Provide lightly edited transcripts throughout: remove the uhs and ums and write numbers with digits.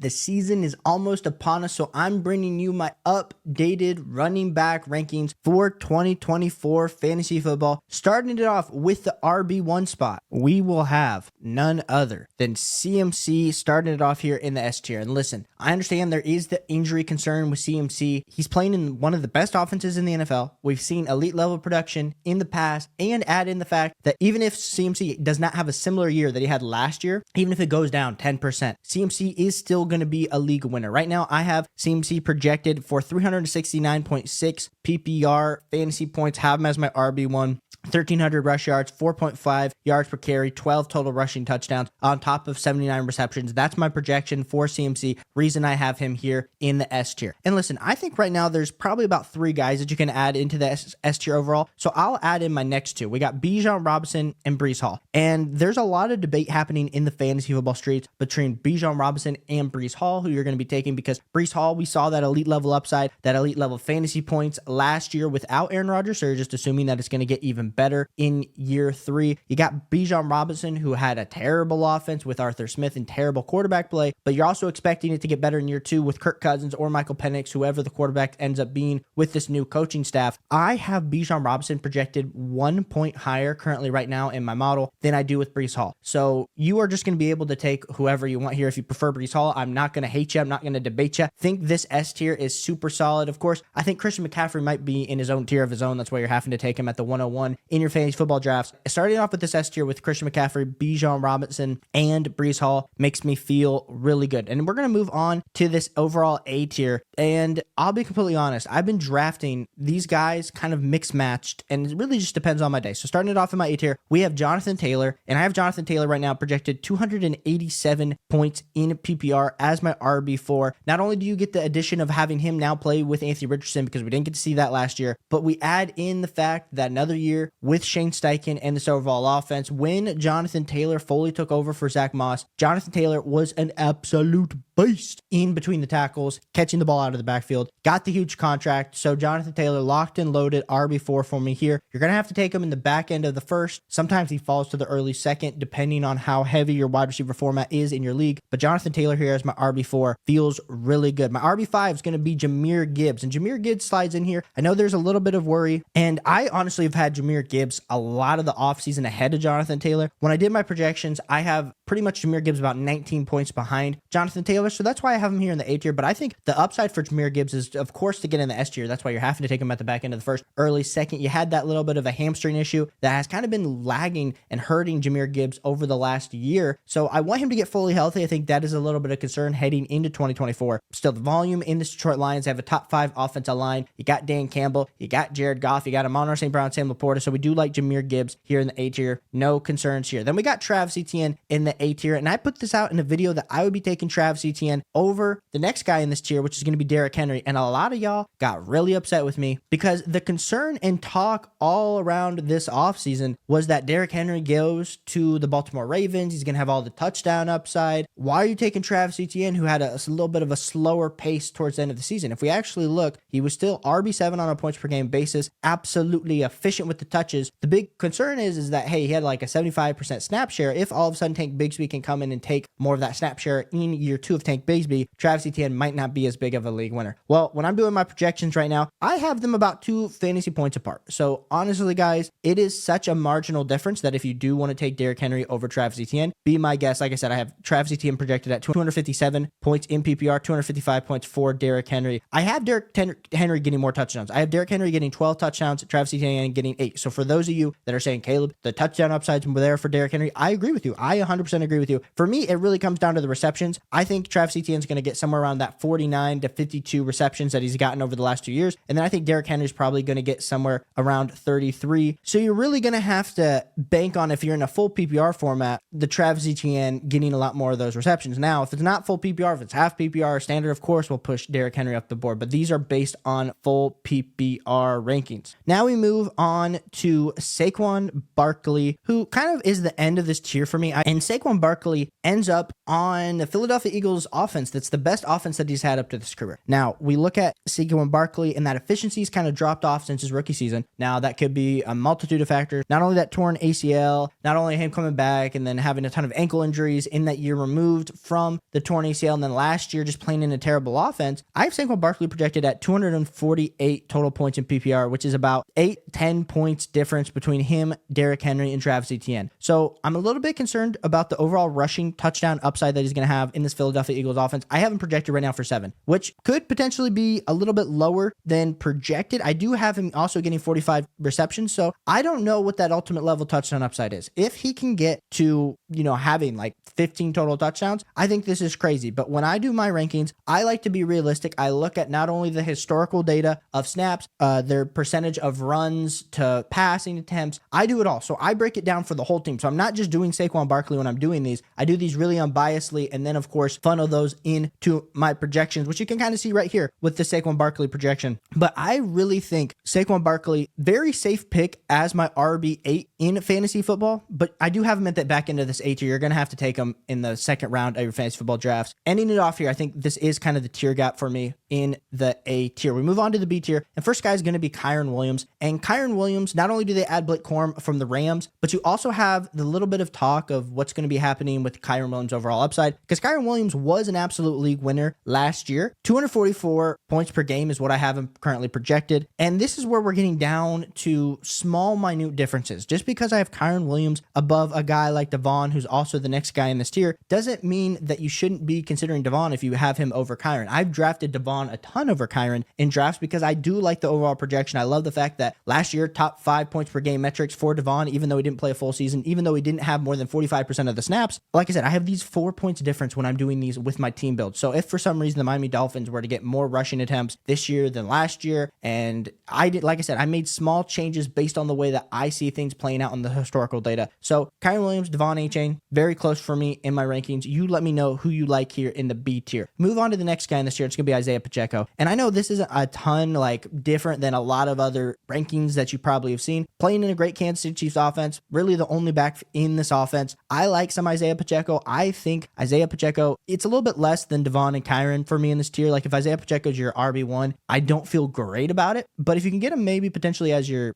The season is almost upon us, so I'm bringing you my updated running back rankings for 2024 fantasy football. Starting it off with the RB1 spot, we will have none other than CMC starting it off here in the S tier. And listen, I understand there is the injury concern with CMC. He's playing in one of the best offenses in the NFL. We've seen elite level production in the past, and add in the fact that even if CMC does not have a similar year that he had last year, even if it goes down 10%, CMC is still going to be a league winner. Right now, I have CMC projected for 369.6 PPR fantasy points, have him as my RB1. 1,300 rush yards, 4.5 yards per carry, 12 total rushing touchdowns on top of 79 receptions. That's my projection for CMC. Reason I have him here in the S tier. And listen, I think right now there's probably about 3 guys that you can add into the S tier overall. So I'll add in my next 2. We got Bijan Robinson and Breece Hall. And there's a lot of debate happening in the fantasy football streets between Bijan Robinson and Breece Hall, who you're going to be taking, because Breece Hall, we saw that elite level upside, that elite level fantasy points last year without Aaron Rodgers. So you're just assuming that it's going to get even better in year 3. You got Bijan Robinson, who had a terrible offense with Arthur Smith and terrible quarterback play, but you're also expecting it to get better in year 2 with Kirk Cousins or Michael Penix, whoever the quarterback ends up being with this new coaching staff. I have Bijan Robinson projected 1 point higher currently right now in my model than I do with Breece Hall. So you are just going to be able to take whoever you want here. If you prefer Breece Hall, I'm not going to hate you. I'm not going to debate you. Think this S tier is super solid. Of course, I think Christian McCaffrey might be in his own tier of his own. That's why you're having to take him at the 101 in your fantasy football drafts. Starting off with this S tier with Christian McCaffrey, Bijan Robinson, and Breece Hall makes me feel really good. And we're going to move on to this overall A tier. And I'll be completely honest, I've been drafting these guys kind of mixed matched, and it really just depends on my day. So starting it off in my A tier, we have Jonathan Taylor, and I have Jonathan Taylor right now projected 287 points in PPR as my RB4. Not only do you get the addition of having him now play with Anthony Richardson, because we didn't get to see that last year, but we add in the fact that another year with Shane Steichen and this overall offense, when Jonathan Taylor fully took over for Zach Moss, Jonathan Taylor was an absolute beast in between the tackles, catching the ball out of the backfield, got the huge contract. So Jonathan Taylor locked and loaded RB4 for me here. You're going to have to take him in the back end of the first. Sometimes he falls to the early second, depending on how heavy your wide receiver format is in your league. But Jonathan Taylor here as my RB4 feels really good. My RB5 is going to be Jahmyr Gibbs, and Jahmyr Gibbs slides in here. I know there's a little bit of worry, and I honestly have had Jahmyr Gibbs a lot of the offseason ahead of Jonathan Taylor. When I did my projections, I have pretty much Jahmyr Gibbs about 19 points behind Jonathan Taylor, so that's why I have him here in the A tier. But I think the upside for Jahmyr Gibbs is, of course, to get in the S tier. That's why you're having to take him at the back end of the first, early second. You had that little bit of a hamstring issue that has kind of been lagging and hurting Jahmyr Gibbs over the last year. So I want him to get fully healthy. I think that is a little bit of concern heading into 2024. Still, the volume in the Detroit Lions have a top 5 offensive line. You got Dan Campbell, you got Jared Goff, you got Amon-Ra St. Brown, Sam Laporta. So we do like Jahmyr Gibbs here in the A tier. No concerns here. Then we got Travis Etienne in the A tier, and I put this out in a video that I would be taking Travis Etienne over the next guy in this tier, which is going to be Derrick Henry. And a lot of y'all got really upset with me because the concern and talk all around this offseason was that Derrick Henry goes to the Baltimore Ravens. He's going to have all the touchdown upside. Why are you taking Travis Etienne, who had a little bit of a slower pace towards the end of the season? If we actually look, he was still RB7 on a points per game basis, absolutely efficient with the touches. The big concern is that, hey, he had like a 75% snap share. If all of a sudden Tank Bigsby can come in and take more of that snap share in year 2 of Tank Bigsby, Travis Etienne might not be as big of a league winner. Well, when I'm doing my projections right now, I have them about 2 fantasy points apart. So honestly, guys, it is such a marginal difference that if you do want to take Derrick Henry over Travis Etienne, be my guest. Like I said, I have Travis Etienne projected at 257 points in PPR, 255 points for Derrick Henry. I have Derrick Henry getting more touchdowns. I have Derrick Henry getting 12 touchdowns, Travis Etienne getting 8. So for those of you that are saying, Caleb, the touchdown upsides were there for Derrick Henry, I agree with you. I 100% agree with you. For me, it really comes down to the receptions. I think Travis Etienne is going to get somewhere around that 49 to 52 receptions that he's gotten over the last 2 years. And then I think Derrick Henry is probably going to get somewhere around 33. So you're really going to have to bank on, if you're in a full PPR format, the Travis Etienne getting a lot more of those receptions. Now, if it's not full PPR, if it's half PPR or standard, of course, we'll push Derrick Henry up the board. But these are based on full PPR rankings. Now we move on to Saquon Barkley, who kind of is the end of this tier for me. And Saquon Barkley ends up on the Philadelphia Eagles Eagles offense that's the best offense that he's had up to this career. Now, we look at Saquon Barkley, and that efficiency's kind of dropped off since his rookie season. Now, that could be a multitude of factors. Not only that torn ACL, not only him coming back and then having a ton of ankle injuries in that year removed from the torn ACL, and then last year just playing in a terrible offense. I have Saquon Barkley projected at 248 total points in PPR, which is about 8-10 points difference between him, Derrick Henry, and Travis Etienne. So I'm a little bit concerned about the overall rushing touchdown upside that he's going to have in this Philadelphia Eagles offense. I have him projected right now for 7, which could potentially be a little bit lower than projected. I do have him also getting 45 receptions, so I don't know what that ultimate level touchdown upside is. If he can get to, having like 15 total touchdowns, I think this is crazy. But when I do my rankings, I like to be realistic. I look at not only the historical data of snaps, their percentage of runs to passing attempts. I do it all. So I break it down for the whole team. So I'm not just doing Saquon Barkley when I'm doing these. I do these really unbiasedly, and then of course funnel those into my projections, which you can kind of see right here with the Saquon Barkley projection. But I really think Saquon Barkley, very safe pick as my RB8 in fantasy football, but I do have him at the back end of this A tier. You're going to have to take him in the second round of your fantasy football drafts. Ending it off here, I think this is kind of the tier gap for me in the A tier. We move on to the B tier, and first guy is going to be Kyren Williams. And Kyren Williams, not only do they add Blake Corum from the Rams, but you also have the little bit of talk of what's going to be happening with Kyren Williams' overall upside, because Kyren Williams was an absolute league winner last year. 244 points per game is what I have him currently projected. And this is where we're getting down to small, minute differences. Just because I have Kyren Williams above a guy like Devon, who's also the next guy in this tier, doesn't mean that you shouldn't be considering Devon if you have him over Kyren. I've drafted Devon a ton over Kyren in drafts because I do like the overall projection. I love the fact that last year, top 5 points per game metrics for Devon, even though he didn't play a full season, even though he didn't have more than 45% of the snaps. Like I said, I have these 4 points difference when I'm doing these with my team build. So if for some reason the Miami Dolphins were to get more rushing attempts this year than last year, and like I said, I made small changes based on the way that I see things playing out in the historical data. So Kyren Williams, Devon Achane, very close for me in my rankings. You let me know who you like here in the B tier. Move on to the next guy in this tier. It's going to be Isaiah Pacheco. And I know this isn't a ton different than a lot of other rankings that you probably have seen. Playing in a great Kansas City Chiefs offense, really the only back in this offense. I like some Isaiah Pacheco. I think Isaiah Pacheco, it's a little bit less than Devon and Kyren for me in this tier. Like if Isaiah Pacheco is your RB1, I don't feel great about it. But if you can get him maybe potentially as you're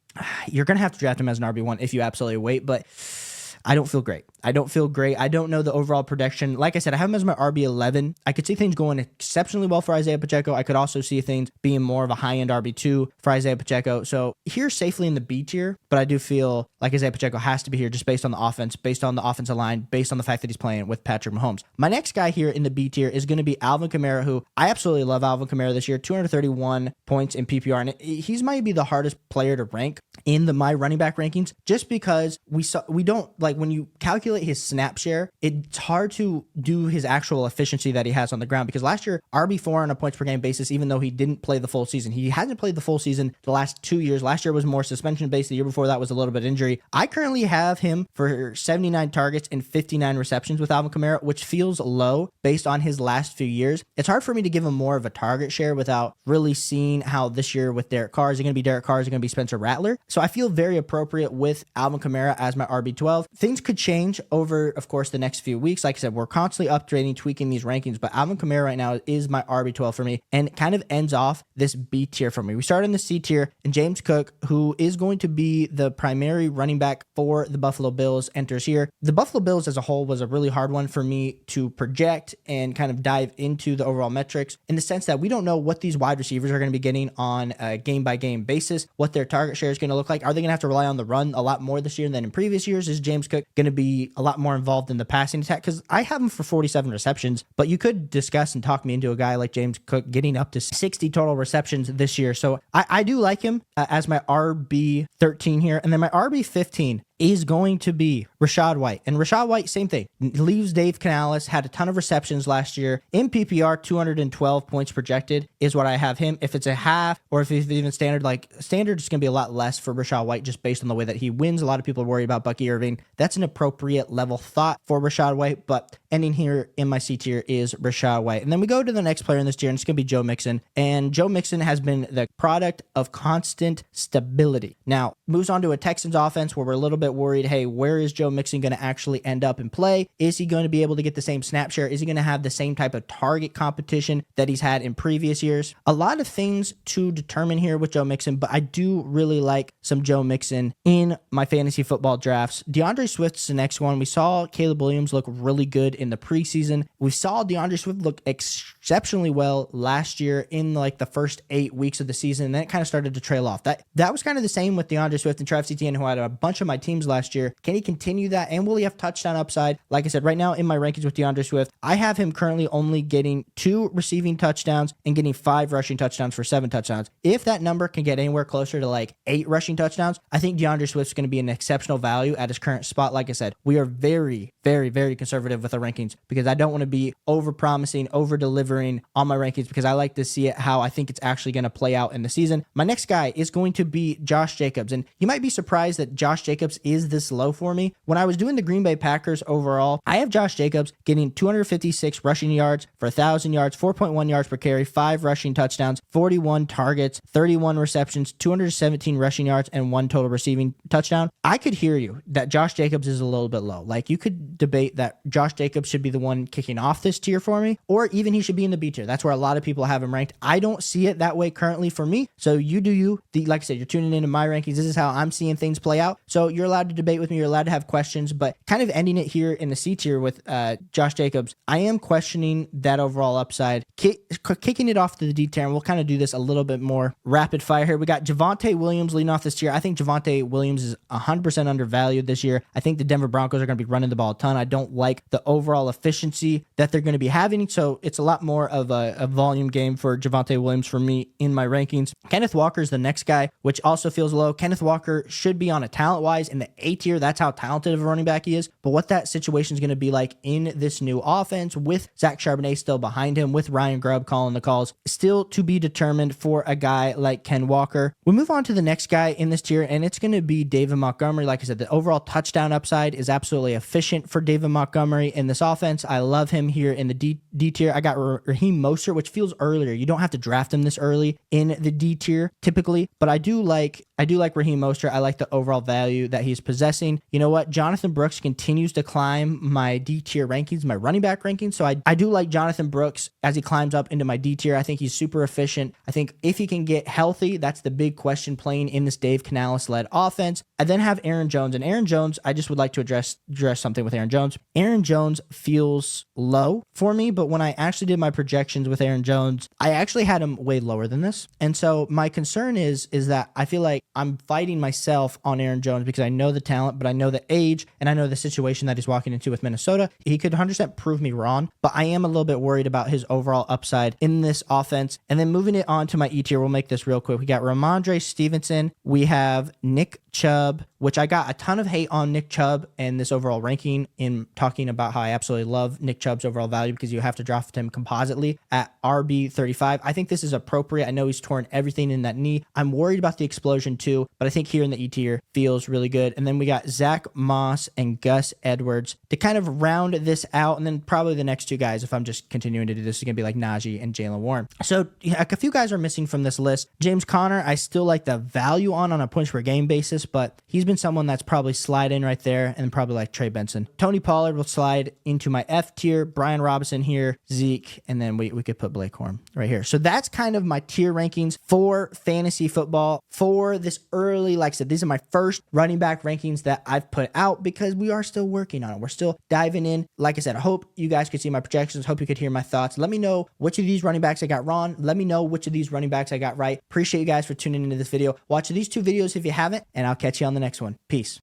going to have to draft him as an RB1 if you absolutely wait. But I don't feel great. I don't know the overall projection. Like I said, I have him as my RB11. I could see things going exceptionally well for Isaiah Pacheco. I could also see things being more of a high-end RB2 for Isaiah Pacheco. So here safely in the B tier, but I do feel like Isaiah Pacheco has to be here just based on the offense, based on the offensive line, based on the fact that he's playing with Patrick Mahomes. My next guy here in the B tier is going to be Alvin Kamara, who I absolutely love Alvin Kamara this year, 231 points in PPR. And he's might be the hardest player to rank in my running back rankings, just because we don't when you calculate his snap share, it's hard to do his actual efficiency that he has on the ground, because last year RB4 on a points per game basis, even though he didn't play the full season, he hasn't played the full season the last 2 years. Last year was more suspension based. The year before that was a little bit injury. I currently have him for 79 targets and 59 receptions with Alvin Kamara, which feels low based on his last few years. It's hard for me to give him more of a target share without really seeing how this year with Derek Carr, is it going to be Derek Carr, is it going to be Spencer Rattler? So I feel very appropriate with Alvin Kamara as my RB12. Things could change over, of course, the next few weeks. Like I said, we're constantly updating, tweaking these rankings, but Alvin Kamara right now is my RB12 for me, and kind of ends off this B tier for me. We start in the C tier, and James Cook, who is going to be the primary running back for the Buffalo Bills, enters here. The Buffalo Bills as a whole was a really hard one for me to project and kind of dive into the overall metrics, in the sense that we don't know what these wide receivers are going to be getting on a game-by-game basis, what their target share is going to look like. Are they going to have to rely on the run a lot more this year than in previous years? Is James Cook going to be a lot more involved in the passing attack? Because I have him for 47 receptions, but you could discuss and talk me into a guy like James Cook getting up to 60 total receptions this year. So I do like him as my RB13 here. And then my RB15 is going to be Rachaad White. And Rachaad White, same thing. Leaves Dave Canales, had a ton of receptions last year. In PPR, 212 points projected is what I have him. If it's a half, or if it's even standard, standard is going to be a lot less for Rachaad White just based on the way that he wins. A lot of people are worried about Bucky Irving. That's an appropriate level thought for Rachaad White, but ending here in my C tier is Rachaad White. And then we go to the next player in this tier, and it's going to be Joe Mixon. And Joe Mixon has been the product of constant stability. Now, moves on to a Texans offense where we're a little bit bit worried, hey, where is Joe Mixon going to actually end up and play? Is he going to be able to get the same snap share? Is he going to have the same type of target competition that he's had in previous years? A lot of things to determine here with Joe Mixon, but I do really like some Joe Mixon in my fantasy football drafts. DeAndre Swift's the next one. We saw Caleb Williams look really good in the preseason. We saw DeAndre Swift look exceptionally well last year in like the first 8 weeks of the season, and then it kind of started to trail off. That was kind of the same with DeAndre Swift and Travis Etienne, who had a bunch of my teams last year. Can he continue that, and will he have touchdown upside? Like I said, right now in my rankings with DeAndre Swift, I have him currently only getting 2 receiving touchdowns and getting 5 rushing touchdowns for 7 touchdowns. If that number can get anywhere closer to like 8 rushing touchdowns, I think DeAndre Swift's going to be an exceptional value at his current spot. Like I said, we are very, very, very conservative with our rankings because I don't want to be over-promising, over-delivering on my rankings because I like to see it how I think it's actually going to play out in the season. My next guy is going to be Josh Jacobs, and you might be surprised that Josh Jacobs is this low for me. When I was doing the Green Bay Packers overall, I have Josh Jacobs getting 256 rushing yards for 1,000 yards, 4.1 yards per carry, 5 rushing touchdowns, 41 targets, 31 receptions, 217 rushing yards, and 1 total receiving touchdown. I could hear you that Josh Jacobs is a little bit low. Like, you could debate that Josh Jacobs should be the one kicking off this tier for me, or even he should be in the B tier. That's where a lot of people have him ranked. I don't see it that way currently for me. So you do you. Like I said, you're tuning into my rankings. This is how I'm seeing things play out. So you're allowed to debate with me. You're allowed to have questions, but kind of ending it here in the C tier with Josh Jacobs, I am questioning that overall upside. Kicking it off to the D tier, and we'll kind of do this a little bit more rapid fire here. We got Javonte Williams leading off this tier. I think Javonte Williams is 100% undervalued this year. I think the Denver Broncos are going to be running the ball a ton. I don't like the overall efficiency that they're going to be having, so it's a lot more of a volume game for Javonte Williams for me in my rankings. Kenneth Walker is the next guy, which also feels low. Kenneth Walker should be on a talent-wise in the A tier. That's how talented of a running back he is. But what that situation is going to be like in this new offense with Zach Charbonnet still behind him, with Ryan Grubb calling the calls, still to be determined for a guy like Ken Walker. We move on to the next guy in this tier, and it's going to be David Montgomery. Like I said, the overall touchdown upside is absolutely efficient for David Montgomery in this offense. I love him here in the D tier. I got Raheem Mostert, which feels earlier. You don't have to draft him this early in the D tier typically, but I do like Raheem Mostert. I like the overall value that he's possessing. You know what? Jonathan Brooks continues to climb my D tier rankings, my running back rankings. So I do like Jonathan Brooks as he climbs up into my D tier. I think he's super efficient. I think if he can get healthy, that's the big question playing in this Dave Canales-led offense. I then have Aaron Jones, and Aaron Jones, I just would like to address something with Aaron Jones. Aaron Jones feels low for me, but when I actually did my projections with Aaron Jones, I actually had him way lower than this. And so my concern is that I feel like I'm fighting myself on Aaron Jones because I know the talent, but I know the age, and I know the situation that he's walking into with Minnesota. He could 100% prove me wrong, but I am a little bit worried about his overall upside in this offense. And then moving it on to my E tier, we'll make this real quick. We got Ramondre Stevenson. We have Nick Chubb, which I got a ton of hate on Nick Chubb and this overall ranking in talking about how I absolutely love Nick Chubb's overall value because you have to draft him compositely at RB35. I think this is appropriate. I know he's torn everything in that knee. I'm worried about the explosion too, but I think here in the E tier feels really good. And then we got Zach Moss and Gus Edwards to kind of round this out. And then probably the next 2 guys, if I'm just continuing to do this, is going to be like Najee and Jaylen Warren. So a few guys are missing from this list. James Conner, I still like the value on a points per game basis, but he's been someone that's probably slide in right there, and probably like Trey Benson. Tony Pollard will slide into my F tier. Brian Robinson here, Zeke, and then we could put Blake Corum right here. So that's kind of my tier rankings for fantasy football for this early. Like I said, these are my first running back rankings that I've put out because we are still working on it. We're still diving in. Like I said, I hope you guys could see my projections. Hope you could hear my thoughts. Let me know which of these running backs I got wrong. Let me know which of these running backs I got right. Appreciate you guys for tuning into this video. Watch these 2 videos if you haven't, and I'll catch you on the next one. Peace.